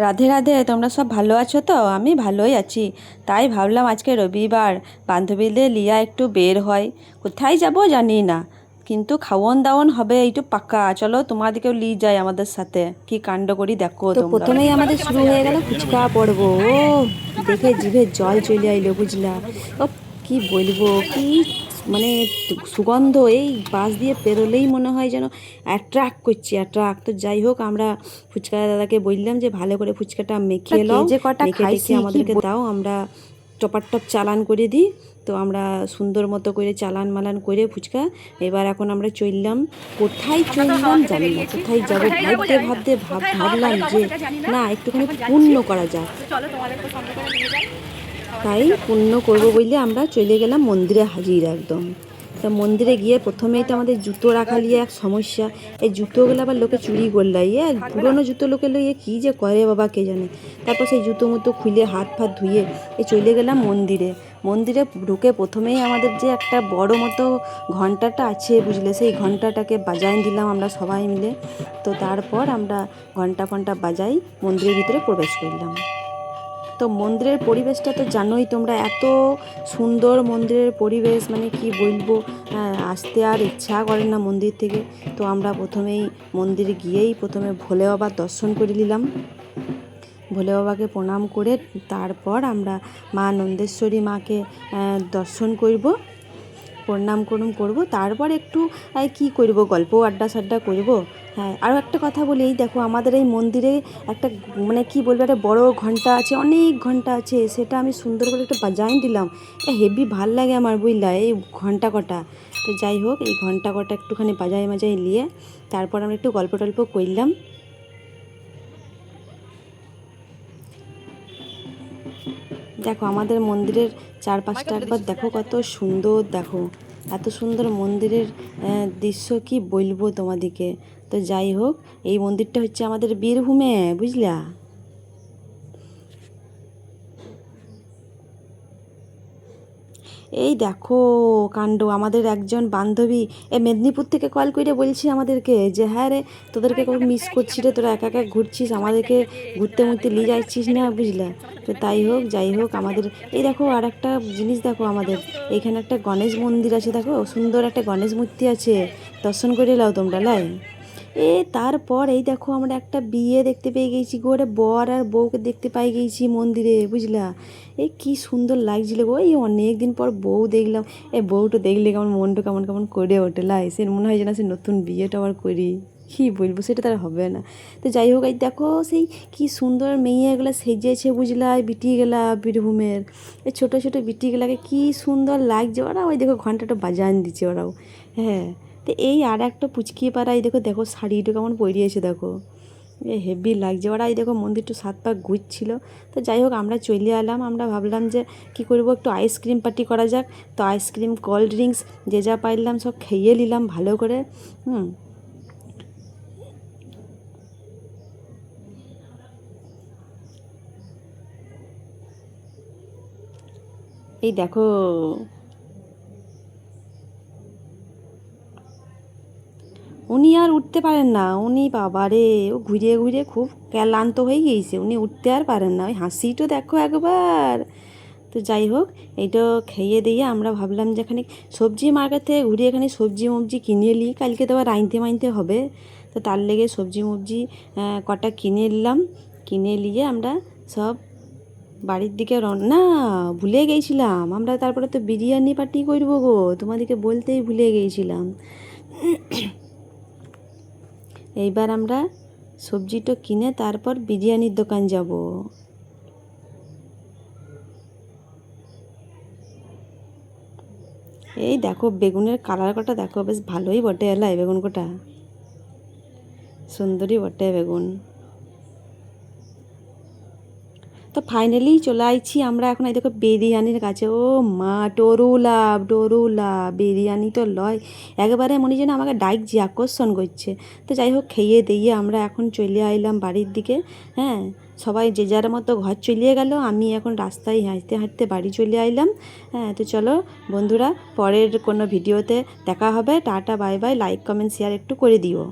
রাধে রাধে, তোমরা সব ভালো আছো তো? আমি ভালোই আছি। তাই ভাবলাম আজকে রবিবার, বান্ধবীদের লিয়া একটু বের হয়। কোথায় যাব জানি না, কিন্তু খাওয়ন দাওয়ন হবে একটু পাক্কা। চলো তোমাদেরকেও নিয়ে যাই আমাদের সাথে, কি কাণ্ড করি দেখো তো তোমরা। প্রথমেই আমাদের শুরু হয়ে গেল ফুচকা পর্ব। ও দেখে জিভে জল চলে আইলো, বুঝলা? ও কি বলবো, কি মানে সুগন্ধ এই পাশ দিয়ে পেরোলেই মনে হয় যেন অ্যাট্রাক্ট করছি, অ্যাট্রাক্ট। তো যাই হোক, আমরা ফুচকা দাদাকে বললাম যে ভালো করে ফুচকাটা মেখে কে লও, যে কটা মেখে টেখে খাইছি কি আমাদেরকে দাও, আমরা টপার টপ চালান করে দিই। তো আমরা সুন্দর মতো করে চালান মালান করে ফুচকা, এবার এখন আমরা চললাম। কোথায় চললাম জানি না, কোথায় যাব ভাবতে ভাবতে ভাবলাম যে না, একটুখানি পুণ্য করা যাক। তাই পুণ্য করব বললে আমরা চলে গেলাম মন্দিরে হাজির একদম। তা মন্দিরে গিয়ে প্রথমেই তো আমাদের জুতো রাখা নিয়ে এক সমস্যা। এই জুতোগুলো আবার লোকে চুরি করলে, পুরোনো জুতো লোকে লইয়ে কী যে করে বাবা কে জানে। তারপর সেই জুতো মুতো খুলে হাত ফাত ধুয়ে চলে গেলাম মন্দিরে। মন্দিরে ঢুকে প্রথমেই আমাদের যে একটা বড় মতো ঘন্টাটা আছে, বুঝলে, সেই ঘন্টাটাকে বাজাই দিলাম আমরা সবাই মিলে। তো তারপর আমরা ঘন্টা ফন্টা বাজাই মন্দিরের ভিতরে প্রবেশ করলাম। তো মন্দিরের পরিবেশটা তো জানোই তোমরা, এত সুন্দর মন্দিরের পরিবেশ, মানে কি বলবো, আসতে আর ইচ্ছা করে না মন্দির থেকে। তো আমরা প্রথমেই মন্দিরে গিয়েই প্রথমে ভোলে বাবার দর্শন করে নিলাম। ভোলে বাবাকে প্রণাম করে তারপর আমরা মা নন্দেশ্বরী মাকে দর্শন করব, প্রণাম করব। তারপর একটু কি করব, গল্প আড্ডা সাড্ডা করব। হ্যাঁ, আরও একটা কথা বলি, এই দেখো আমাদের এই মন্দিরে একটা মানে কি বলবো, একটা বড় ঘন্টা আছে, অনেক ঘন্টা আছে, সেটা আমি সুন্দর করে একটু বাজাই দিলাম। হেভি ভাল লাগে আমার, বুঝলা, এই ঘন্টা কটা। তো যাই হোক, এই ঘন্টা কটা একটুখানি বাজাই নিয়ে তারপর আমরা একটু গল্প টল্প করলাম। দেখো আমাদের মন্দিরের চারপাশটা একবার দেখো, কত সুন্দর দেখো, এত সুন্দর মন্দিরের দৃশ্য কি বলবো তোমাদিকে। তো যাই হোক, এই মন্দিরটা হচ্ছে আমাদের বীরভূমে, বুঝলা। এই দেখো কাণ্ড, আমাদের একজন বান্ধবী মেদিনীপুর থেকে কল করে বলছি আমাদেরকে যে হ্যাঁ রে, তোদেরকে খুব মিস করছি রে, তোরা একা একা ঘুরছিস, আমাদেরকে ঘুরতে মুরতে নিয়ে যাচ্ছিস না, বুঝলা। তো তাই হোক, যাই হোক, আমাদের এই দেখো আর একটা জিনিস দেখো, আমাদের এইখানে একটা গণেশ মন্দির আছে, দেখো সুন্দর একটা গণেশ মূর্তি আছে, দর্শন করে নাও তোমরা লাই। তারপর এই দেখো আমরা একটা বিয়ে দেখতে পেয়ে গেছি গো, ওরে বর আর বউকে দেখতে পাই গেছি মন্দিরে, বুঝলা। কি সুন্দর লাগছিল গো, এই অনেক দিন পর বউ দেখলাম। বউটা দেখলে কেমন মনটা কেমন কেমন করে ওঠে, লাই সে মনে হয় যেন সে নতুন বিয়েটা আবার করি, কী বলবো, সেটা তার হবে না। তো যাই হোক, এই দেখো সেই কি সুন্দর মেয়েগুলো সেজেছে, বুঝলা, বিটিগুলা বীরভূমের, এই ছোটো ছোটো বিটিগুলাকে কি সুন্দর লাগছে, ওরা ওই দেখো ঘন্টাটা বাজান দিচ্ছে ওরাও। হ্যাঁ, তো এই আর একটা পুচকিয়ে পাড়া, এই দেখো দেখো শাড়িটা কেমন পরিয়েছে দেখো, হেভি লাগছে ওরা। এই দেখো মন্দিরটা 7 পাক ঘুরছিল। তো যাই হোক, আমরা চলে এলাম। আমরা ভাবলাম যে কি করব, একটু আইসক্রিম পার্টি করা যাক। তো আইসক্রিম, কোল্ড ড্রিঙ্কস যে যা পাইলাম সব খেয়ে নিলাম ভালো করে। এই দেখো, উনি আর উঠতে পারেন না, উনি বাবারে, ও ঘুরে ঘুরে খুব ক্লান্ত হয়ে গিয়েছে, উনি উঠতে আর পারেন না, ওই হাসিটা দেখো একবার। তো যাই হোক, এইটা খেয়ে দিয়ে আমরা ভাবলাম যে এখানে সবজি মার্কেট থেকে ঘুরে এখানে সবজি মবজি কিনে নিই, কালকে তো আবার রাঁধতে মাইনতে হবে। তো তার লেগে সবজি মবজি কটা কিনে নিলাম। কিনে নিয়ে আমরা সব বাড়ির দিকে না, ভুলে গিয়েছিলাম আমরা, তারপরে তো বিরিয়ানি পার্টি করবো গো, তোমাদেরকে বলতেই ভুলে গিয়েছিলাম। এইবার আমরা সবজিটা কিনে তারপর বিরিয়ানির দোকান যাব। এই দেখো বেগুনের কালার কটা দেখো, বেশ ভালোই বটে এলাই বেগুন কটা, সুন্দরই বটে বেগুন। তো ফাইনালি চলে আইছি আমরা এখন, এই দেখো বিরিয়ানির কাছে। ও মা, ডরুলা বিরিয়ানি তো লয়, একেবারে মনে যেন আমাকে ডাকছে, আকর্ষণ করছে। তো যাই হোক, খেয়ে দিয়ে আমরা এখন চলে আইলাম বাড়ির দিকে। হ্যাঁ, সবাই যে যার মতো ঘর চলিয়ে গেল, আমি এখন রাস্তায় হাঁটতে হাঁটতে বাড়ি চলে আইলাম। হ্যাঁ, তো চলো বন্ধুরা, পরের কোনো ভিডিওতে দেখা হবে। Tata bye bye, like comment share একটু করে দিও।